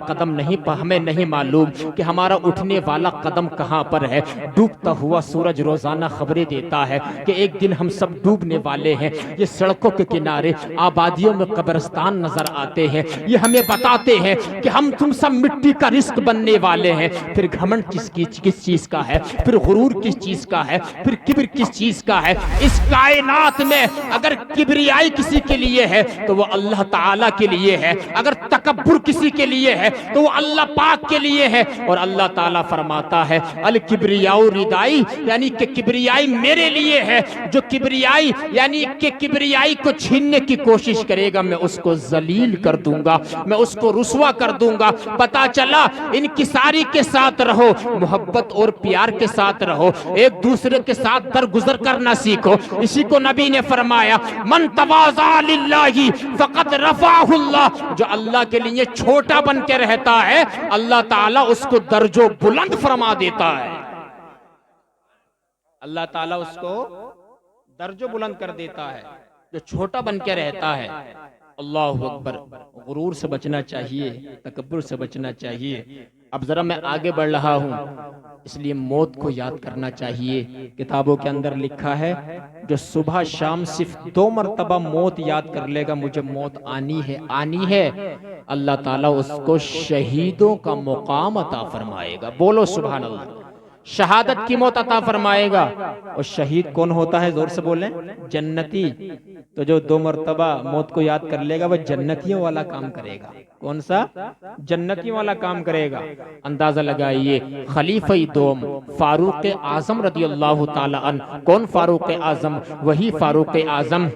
قدم نہیں ہمیں نہیں معلوم کہ ہمارا اٹھنے والا قدم کہاں پر ہے۔ ڈوبتا ہوا سورج روزانہ خبریں دیتا ہے کہ ایک دن ہم سب ڈوبنے والے ہیں۔ یہ سڑکوں کے کنارے آبادیوں میں قبرستان نظر آتے ہیں، یہ ہمیں بتاتے ہیں کہ ہم تم سب مٹی کا رزق بننے والے ہیں۔ پھر گھمنڈ کس چیز کا ہے، پھر غرور کس چیز کا ہے، پھر کبر کس چیز کا ہے؟ اس کائنات میں اگر کبریائی کسی کے لیے ہے تو وہ اللہ تعالیٰ کے لیے ہے، اگر تکبر کسی کے لیے ہے تو وہ اللہ پاک کے لیے ہے۔ اور اللہ تعالیٰ فرماتا ہے الکبریاء ردائی، یعنی کہ کبریائی میرے لیے ہے۔ جو کبریائی یعنی کہ کبریائی کو چھیننے کی کوشش کرے گا میں اس کو ذلیل کر دوں گا، میں اس کو رسوا کر دوں گا۔ پتا چلا انکساری کے ساتھ رہو، محبت اور پیار کے ساتھ رہو، ایک دوسرے کے ساتھ درگزر کرنا سیکھو۔ اسی کو نبی نے فرمایا من تواضع للہ فقد رفعہ اللہ، جو اللہ کے لیے چھوٹا بن کے رہتا ہے اللہ تعالیٰ اس کو درجو بلند فرما دیتا ہے۔ اللہ تعالیٰ اس کو درجو بلند کر دیتا ہے جو چھوٹا بن کے رہتا ہے۔ اللہ اکبر۔ غرور سے بچنا چاہیے، تکبر سے بچنا چاہیے۔ اب ذرا میں آگے بڑھ رہا ہوں، اس لیے موت کو یاد کرنا چاہیے۔ کتابوں کے اندر لکھا ہے جو صبح شام صرف 2 مرتبہ موت یاد کر لے گا مجھے موت آنی ہے، اللہ تعالیٰ اس کو شہیدوں کا مقام عطا فرمائے گا۔ بولو سبحان اللہ۔ شہادت کی موت عطا فرمائے گا۔ اور شہید کون ہوتا ہے؟ زور سے بولیں۔ جنتی۔ تو جو 2 مرتبہ موت کو یاد کر لے گا وہ جنتیوں والا کام کرے گا۔ کون سا؟ جنتیوں والا کام کرے گا۔ اندازہ لگائیے خلیفہ دوم فاروق اعظم رضی اللہ تعالی عنہ۔ کون فاروق اعظم؟ وہی فاروق اعظم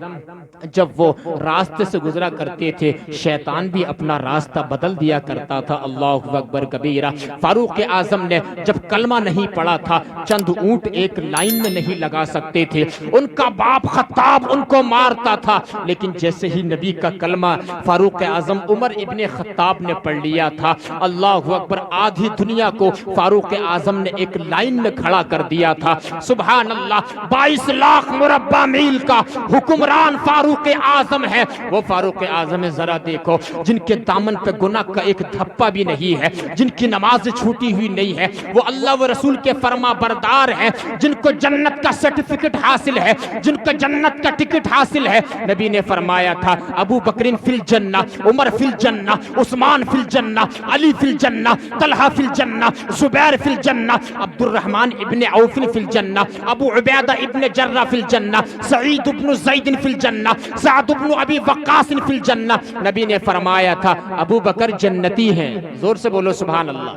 جب وہ راستے سے گزرا کرتے تھے شیطان بھی اپنا راستہ بدل دیا کرتا تھا۔ اللہ اکبر کبیرہ۔ فاروق اعظم نے جب کلمہ نہیں پڑھا تھا، چند اونٹ ایک لائن میں نہیں لگا سکتے تھے، ان کا باپ خطاب ان کو مارتا تھا، لیکن جیسے ہی نبی کا کلمہ فاروق اعظم عمر ابن خطاب نے پڑھ لیا تھا، اللہ اکبر، آدھی دنیا کو فاروق اعظم نے ایک لائن میں کھڑا کر دیا تھا۔ سبحان اللہ۔ 22 لاکھ مربع میل کا حکمران فاروق اعظم ہے۔ وہ فاروق اعظم ہے، ذرا دیکھو، جن کے دامن پہ گناہ کا ایک دھپا بھی نہیں ہے، جن کی نماز چھوٹی ہوئی نہیں ہے، وہ اللہ و رسول کے فرما بردار ہیں، جن کو جنت کا سرٹیفکیٹ حاصل ہے، جن کو جنت کا ٹکٹ حاصل ہے۔ نبی نے فرمایا تھا ابو بکر فی الجنہ، عمر فی الجنہ، عثمان فی الجنہ، علی فی الجنہ، طلحہ فی الجنہ، زبیر فی الجنہ، عبد الرحمن ابن عوف فی الجنہ، ابو عبیدہ ابن جرہ فی الجنہ، سعید ابن زید فی الجنہ، سعد ابن ابی وقاص فی الجنہ۔ نبی نے فرمایا تھا ابو بکر جنتی ہیں۔ زور سے بولو سبحان اللہ۔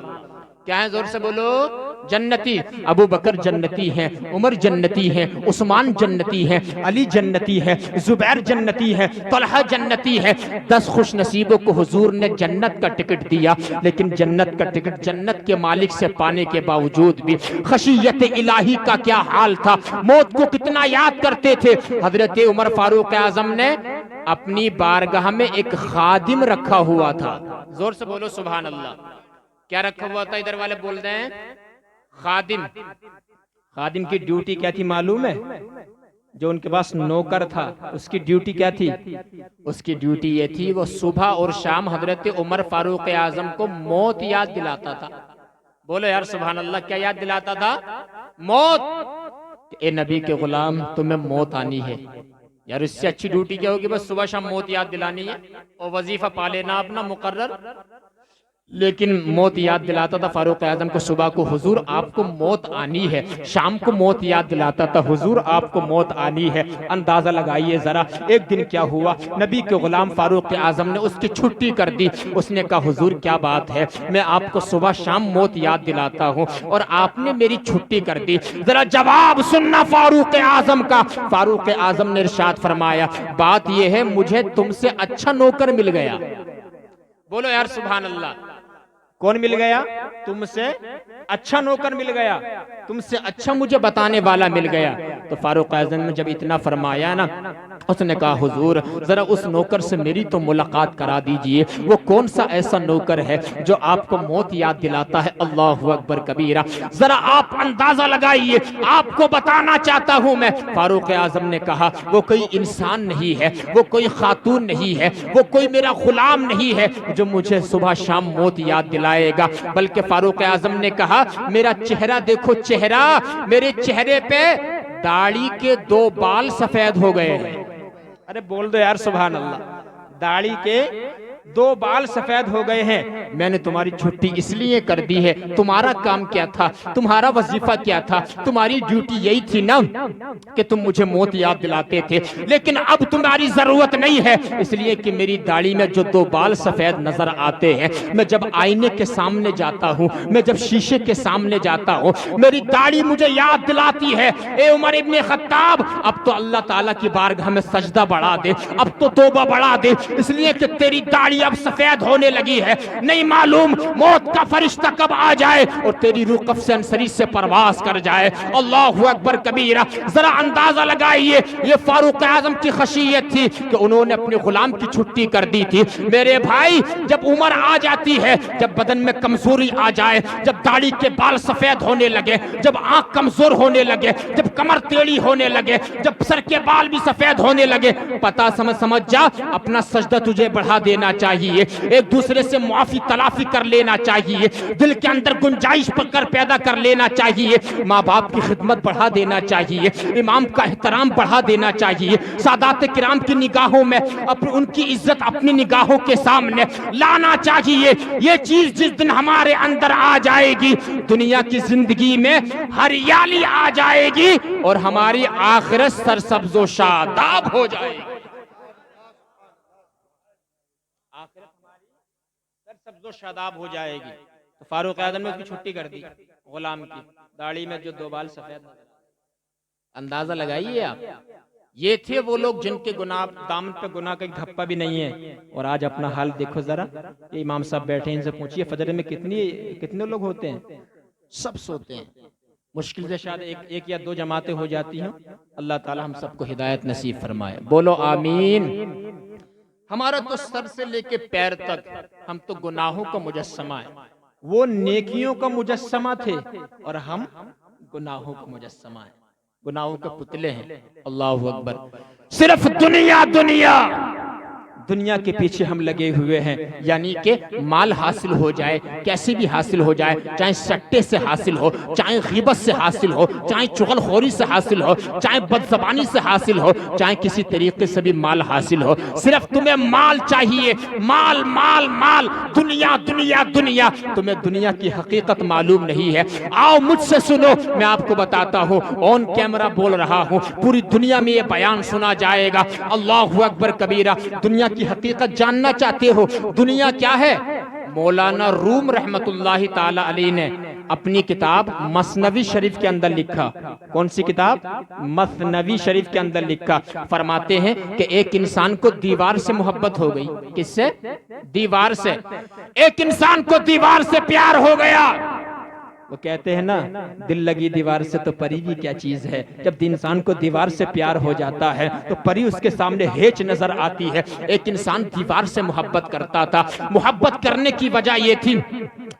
کیا ہے؟ زور سے بولو۔ جنتی۔ ابو بکر جنتی ہیں، عمر جنتی ہیں، عثمان جنتی ہیں، علی جنتی ہے، زبیر جنتی ہے، طلحہ جنتی ہے۔ 10 خوش نصیبوں کو حضور نے جنت کا ٹکٹ دیا، لیکن جنت کا ٹکٹ جنت کے مالک سے پانے کے باوجود بھی خشیت الہی کا کیا حال تھا، موت کو کتنا یاد کرتے تھے۔ حضرت عمر فاروق اعظم نے اپنی بارگاہ میں ایک خادم رکھا ہوا تھا۔ زور سے بولو سبحان اللہ۔ کیا رکھا ہوا تھا؟ ادھر والے بول رہے ہیں خادم۔ خادم کی ڈیوٹی کیا تھی معلوم ہے؟ جو ان کے پاس نوکر تھا اس کی ڈیوٹی کیا تھی؟ اس کی ڈیوٹی یہ تھی وہ صبح اور شام حضرت عمر فاروق اعظم کو موت یاد دلاتا تھا۔ بولو یار سبحان اللہ۔ کیا یاد دلاتا تھا؟ موت۔ اے نبی کے غلام، تمہیں موت آنی ہے۔ یار اس سے اچھی ڈیوٹی کیا ہوگی؟ بس صبح شام موت یاد دلانی ہے اور وظیفہ پا لینا اپنا مقرر۔ لیکن موت یاد دلاتا تھا فاروق اعظم کو صبح کو، حضور آپ کو موت آنی ہے۔ شام کو موت یاد دلاتا تھا، حضور آپ کو موت آنی ہے۔ اندازہ لگائیے ذرا، ایک دن کیا ہوا، نبی کے غلام فاروق اعظم نے اس کی چھٹی کر دی۔ اس نے کہا حضور کیا بات ہے، میں آپ کو صبح شام موت یاد دلاتا ہوں اور آپ نے میری چھٹی کر دی۔ ذرا جواب سننا فاروق اعظم کا۔ فاروق اعظم نے ارشاد فرمایا بات یہ ہے مجھے تم سے اچھا نوکر مل گیا۔ بولو یار سبحان اللہ۔ کون مل گیا؟ تم سے اچھا نوکر مل گیا، تم سے اچھا مجھے بتانے والا مل گیا۔ تو فاروق اعظم نے جب اتنا فرمایا نا، اس نے کہا حضور ذرا اس نوکر سے میری تو ملاقات کرا دیجئے، وہ کون سا ایسا نوکر ہے جو آپ کو موت یاد دلاتا ہے؟ اللہ اکبر کبیرہ، ذرا آپ اندازہ لگائیے، آپ کو بتانا چاہتا ہوں میں۔ فاروق اعظم نے کہا وہ کوئی انسان نہیں ہے، وہ کوئی خاتون نہیں ہے، وہ کوئی میرا غلام نہیں ہے جو مجھے صبح شام موت یاد دلائے گا، بلکہ فاروق اعظم نے کہا میرا چہرہ دیکھو، چہرہ، میرے چہرے پہ داڑھی کے 2 بال سفید ہو گئے ہیں۔ ارے بول دو یار سبحان اللہ، داڑھی کے 2 بال سفید ہو گئے ہیں۔ میں نے تمہاری چھٹی اس لیے کر دی ہے، تمہارا کام کیا تھا، تمہارا وظیفہ کیا تھا، تمہاری ڈیوٹی یہی تھی نا کہ تم مجھے موت یاد دلاتے تھے، لیکن اب تمہاری ضرورت نہیں ہے، اس لیے کہ میری داڑھی میں جو 2 بال سفید نظر آتے ہیں، میں جب آئینے کے سامنے جاتا ہوں، میں جب شیشے کے سامنے جاتا ہوں، میری داڑھی مجھے یاد دلاتی ہے اے عمر ابن خطاب اب تو اللہ تعالیٰ کی بارگاہ میں سجدہ بڑھا دے، اب تو توبہ بڑھا دے، اس لیے کہ تیری داڑھی اب سفید ہونے لگی ہے، نہیں معلوم موت کا فرشتہ کب آ جائے اور تیری روح قفس انصری سے پرواز کر جائے۔ اللہ اکبر کبیرہ، ذرا اندازہ لگائیے، یہ فاروق اعظم کی خشیت تھی کہ انہوں نے اپنے غلام کی چھٹی کر دی تھی۔ میرے بھائی جب عمر آ جاتی ہے، جب بدن میں کمزوری آ جائے، جب داڑھی کے بال سفید ہونے لگے، جب آنکھ کمزور ہونے لگے، جب کمر ٹیڑھی ہونے لگے، جب سر کے بال بھی سفید ہونے لگے، پتا سمجھ جا اپنا سجدہ تجھے بڑھا دینا چاہیے، ایک دوسرے سے معافی تلافی کر لینا چاہیے، دل کے اندر گنجائش پکر پیدا کر لینا چاہیے، ماں باپ کی خدمت بڑھا دینا چاہیے، امام کا احترام بڑھا دینا چاہیے، سادات کرام کی نگاہوں میں ان کی عزت اپنی نگاہوں کے سامنے لانا چاہیے۔ یہ چیز جس دن ہمارے اندر آ جائے گی، دنیا کی زندگی میں ہریالی آ جائے گی اور ہماری آخرت سرسبز و شاداب ہو جائے گی۔ آخرت ہماری سرسبز و شاداب ہو جائے گی۔ تو فاروق اعظم نے اس کی چھٹی کر دی غلام کی، داڑھی میں جو 2 بال سفید نظر آئے۔ اندازہ لگائیے آپ، یہ تھے وہ لوگ جن کے گناہ دامن پہ گناہ کا ایک دھپا بھی نہیں ہے، اور آج اپنا حال دیکھو ذرا۔ یہ امام صاحب بیٹھے ہیں، ان سے پوچھئے فجر میں کتنے لوگ ہوتے ہیں؟ سب سوتے ہیں، مشکل سے شاید ایک یا 2 جماعتیں ہو جاتی ہیں۔ اللہ تعالی ہم سب کو ہدایت نصیب فرمائے، بولو آمین۔ ہمارا تو سر سے لے کے پیر تک ہم تو گناہوں کا مجسمہ ہے، وہ نیکیوں کا مجسمہ تھے اور ہم گناہوں کا مجسمہ ہیں، گناہوں کے پتلے ہیں۔ اللہ اکبر، صرف دنیا دنیا دنیا کے پیچھے ہم لگے ہوئے ہیں، یعنی کہ مال حاصل ہو جائے، کیسے بھی حاصل ہو جائے، چاہے سٹے سے حاصل ہو، چاہے غیبت سے حاصل ہو، چاہے چغل خوری سے حاصل ہو، چاہے بدزبانی سے حاصل ہو، چاہے کسی طریقے سے بھی مال حاصل ہو، صرف تمہیں مال چاہیے، مال مال مال، دنیا دنیا دنیا، تمہیں دنیا کی حقیقت معلوم نہیں ہے۔ آؤ مجھ سے سنو، میں آپ کو بتاتا ہوں، آن کیمرہ بول رہا ہوں، پوری دنیا میں یہ بیان سنا جائے گا۔ اللہ اکبر کبیرہ، دنیا کی حقیقت جاننا چاہتے ہو؟ دنیا کیا ہے؟ مولانا روم رحمت اللہ تعالی علیہ نے اپنی کتاب مثنوی شریف کے اندر لکھا۔ کون سی کتاب؟ مثنوی شریف کے اندر لکھا، فرماتے ہیں کہ ایک انسان کو دیوار سے محبت ہو گئی۔ کس سے؟ دیوار سے۔ ایک انسان کو دیوار سے پیار ہو گیا۔ وہ کہتے ہیں نا، دل لگی دیوار سے تو پری بھی کیا چیز ہے۔ جب انسان کو دیوار سے پیار ہو جاتا ہے تو پری اس کے سامنے ہیچ نظر آتی ہے۔ ایک انسان دیوار سے محبت کرتا تھا، محبت کرنے کی وجہ یہ تھی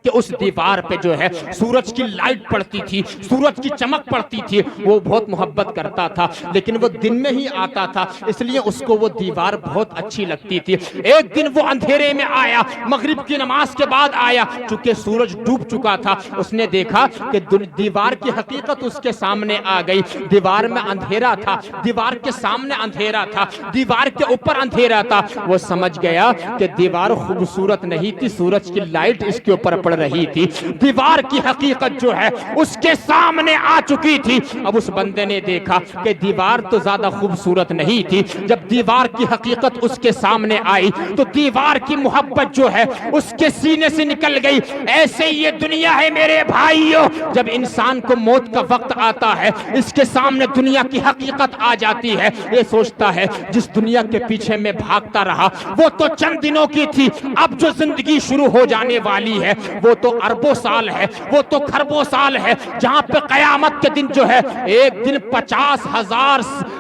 کہ اس دیوار پہ جو ہے سورج کی لائٹ پڑتی تھی، سورج کی چمک پڑتی تھی، وہ بہت محبت کرتا تھا، لیکن وہ دن میں ہی آتا تھا، اس لیے اس کو وہ دیوار بہت اچھی لگتی تھی۔ ایک دن وہ اندھیرے میں آیا، مغرب کی نماز کے بعد آیا، چونکہ سورج ڈوب چکا تھا، اس نے دیکھا کہ دیوار کی حقیقت اس کے سامنے آ گئی۔ دیوار میں اندھیرا تھا، دیوار کے سامنے اندھیرا تھا، دیوار کے اوپر اندھیرا تھا۔ وہ سمجھ گیا کہ دیوار خوبصورت نہیں تھی، سورج کی لائٹ اس کے اوپر پڑ رہی تھی، دیوار کی حقیقت جو ہے اس کے سامنے آ چکی تھی۔ اب اس بندے نے دیکھا کہ دیوار تو زیادہ خوبصورت نہیں تھی، جب دیوار کی حقیقت اس کے سامنے آئی تو دیوار کی محبت جو ہے اس کے سینے سے نکل گئی۔ ایسے یہ دنیا ہے میرے بھائیوں، جب انسان کو موت کا وقت آتا ہے، اس کے سامنے دنیا کی حقیقت آ جاتی ہے، یہ سوچتا ہے جس دنیا کے پیچھے میں بھاگتا رہا وہ تو چند دنوں کی تھی، اب جو زندگی شروع ہو جانے والی ہے وہ تو اربوں سال ہے، وہ تو خربوں سال ہے، جہاں پہ قیامت کے دن جو ہے ایک دن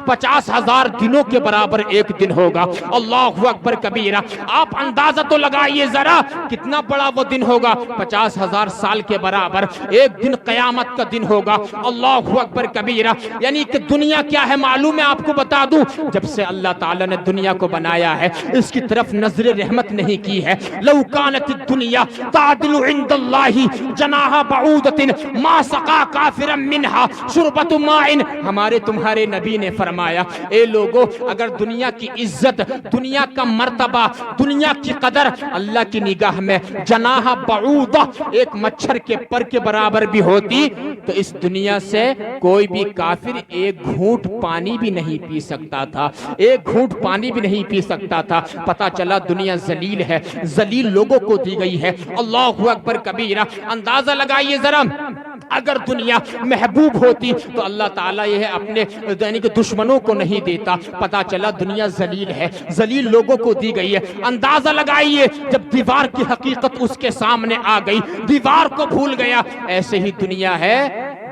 50,000 دنوں کے برابر ایک دن ہوگا۔ اللہ اکبر کبیرہ۔ آپ اندازہ تو لگائیے ذرا کتنا بڑا وہ دن ہوگا، 50,000 سال کے برابر ایک دن قیامت کا دن ہوگا۔ اللہ اکبر کبیرہ۔ یعنی کہ دنیا کیا ہے معلوم ہے آپ کو بتا دوں، جب سے اللہ تعالیٰ نے دنیا کو بنایا ہے اس کی طرف نظر رحمت نہیں کی ہے۔ لو کانت الدنیا تعدل عند اللہ جناح بعودۃ ما سقا کافرا منہا شربۃ ماء۔ ہمارے تمہارے نبی نے فرمایا اے لوگو، اگر دنیا کی عزت، دنیا کا مرتبہ، دنیا کی قدر اللہ کی نگاہ میں جناح بعودہ، ایک مچھر کے پر کے برابر بھی ہوتی تو اس دنیا سے کوئی بھی کافر ایک گھونٹ پانی بھی نہیں پی سکتا تھا، ایک گھونٹ پانی بھی نہیں پی سکتا تھا۔ پتا چلا دنیا ذلیل ہے، ذلیل لوگوں کو دی گئی ہے۔ اللہ اکبر کبیرہ۔ اندازہ لگائیے ذرا، اگر دنیا محبوب ہوتی تو اللہ تعالیٰ یہ اپنے یعنی کہ دشمنوں کو نہیں دیتا۔ پتا چلا دنیا ذلیل ہے، ذلیل لوگوں کو دی گئی ہے۔ اندازہ لگائیے جب دیوار کی حقیقت اس کے سامنے آ گئی، دیوار کو بھول گیا۔ ایسے ہی دنیا ہے،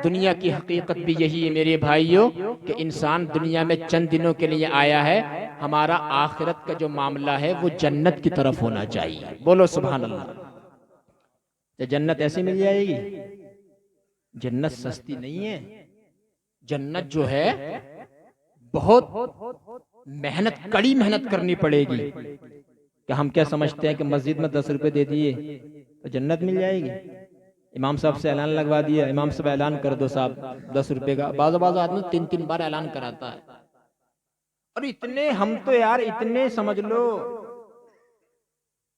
دنیا کی حقیقت بھی یہی ہے میرے بھائیوں کہ انسان دنیا میں چند دنوں کے لیے آیا ہے، ہمارا آخرت کا جو معاملہ ہے وہ جنت کی طرف ہونا چاہیے۔ بولو سبحان اللہ۔ جنت ایسے مل جائے گی؟ جنت سستی نہیں ہے، جنت جو ہے بہت محنت، کڑی محنت کرنی پڑے گی۔ کہ ہم کیا سمجھتے ہیں کہ مسجد میں 10 روپے دے دیے تو جنت مل جائے گی؟ امام صاحب سے اعلان لگوا دیا، امام صاحب اعلان کر دو صاحب 10 روپے کا۔ بعض آدمی 3 بار اعلان کراتا ہے، اور اتنے ہم تو یار اتنے سمجھ لو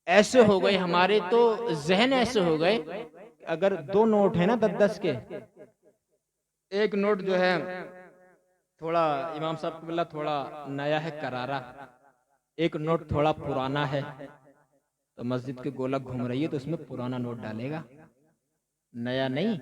ایسے ہو گئے، ہمارے تو ذہن ایسے ہو گئے، اگر 2 نوٹ ہیں نا 10 کے، ایک نوٹ جو ہے تھوڑا امام صاحب کو بلا تھوڑا نیا ہے کرارا، ایک نوٹ تھوڑا پرانا ہے، تو مسجد کے گولا گھوم رہی ہے تو اس میں پرانا نوٹ ڈالے گا، نیا نہیں۔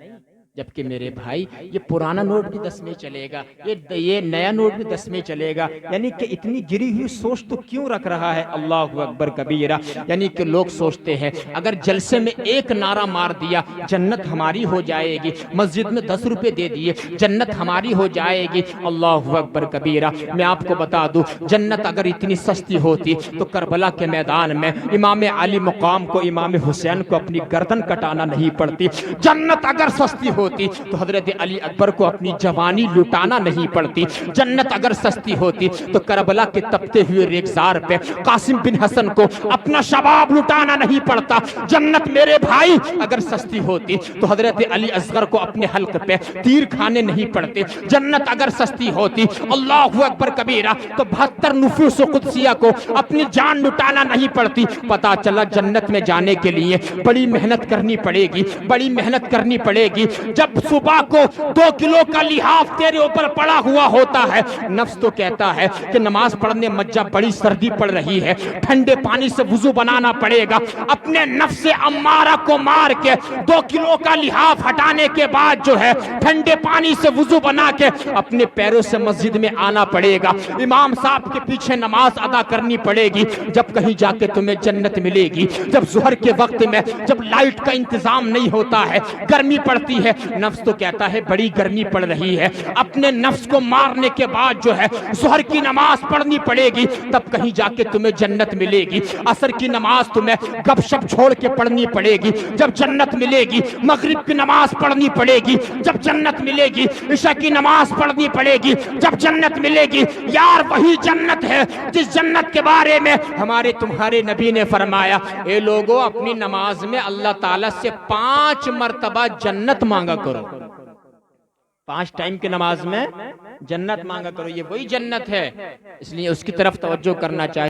جبکہ میرے بھائی یہ پرانا نوٹ بھی 10 میں چلے گا، یہ نیا نوٹ بھی 10 میں چلے گا۔ یعنی کہ اتنی گری ہوئی سوچ تو کیوں رکھ رہا ہے؟ اللہ اکبر کبیرہ۔ یعنی کہ لوگ سوچتے ہیں اگر جلسے میں ایک نعرہ مار دیا جنت ہماری ہو جائے گی، مسجد میں 10 روپے دے دیے جنت ہماری ہو جائے گی۔ اللہ اکبر کبیرہ۔ میں آپ کو بتا دوں جنت اگر اتنی سستی ہوتی تو کربلا کے میدان میں امام علی مقام کو، امام حسین کو اپنی گردن کٹانا نہیں پڑتی۔ جنت اگر سستی ہوتی تو حضرت علی اکبر کو اپنی جوانی لٹانا نہیں پڑتی۔ جنت اگر سستی ہوتی تو کربلا کے تپتے ہوئے ریگزار پہ قاسم بن حسن کو اپنا شباب لٹانا نہیں پڑتا۔ جنت میرے بھائی اگر سستی ہوتی تو حضرت علی اصغر کو اپنے حلق پہ تیر کھانے نہیں پڑتے۔ جنت اگر سستی ہوتی اللہ اکبر کبیرہ تو 72 نفوس قدسیہ کو اپنی جان لٹانا نہیں پڑتی۔ پتا چلا جنت میں جانے کے لیے بڑی محنت کرنی پڑے گی، بڑی محنت کرنی پڑے گی۔ جب صبح کو 2 کلو کا لحاف تیرے اوپر پڑا ہوا ہوتا ہے، نفس تو کہتا ہے کہ نماز پڑھنے مت جا، بڑی سردی پڑ رہی ہے، ٹھنڈے پانی سے وضو بنانا پڑے گا۔ اپنے نفس امارہ کو مار کے 2 کلو کا لحاف ہٹانے کے بعد جو ہے ٹھنڈے پانی سے وضو بنا کے اپنے پیروں سے مسجد میں آنا پڑے گا، امام صاحب کے پیچھے نماز ادا کرنی پڑے گی۔ جب کہیں جا کے تمہیں جنت ملے گی، جب ظہر کے وقت میں جب لائٹ کا انتظام نہیں ہوتا ہے، گرمی پڑتی ہے، نفس تو کہتا ہے بڑی گرمی پڑ رہی ہے، اپنے نفس کو مارنے کے بعد جو ہے ظہر کی نماز پڑھنی پڑے گی، تب کہیں جا کے تمہیں جنت ملے گی۔ عصر کی نماز تمہیں گپ شپ چھوڑ کے پڑھنی پڑے گی، جب جنت ملے گی۔ مغرب کی نماز پڑھنی پڑے گی، جب جنت ملے گی۔ عشاء کی نماز پڑھنی پڑے گی، جب جنت ملے گی۔ یار وہی جنت ہے جس جنت کے بارے میں ہمارے تمہارے نبی نے فرمایا اے لوگو اپنی نماز میں اللہ تعالیٰ سے 5 مرتبہ جنت مانگا کرو، 5 ٹائم کی نماز میں جنت مانگا کرو، یہ وہی جنت ہے، اس لیے اس کی طرف توجہ کرنا چاہیے۔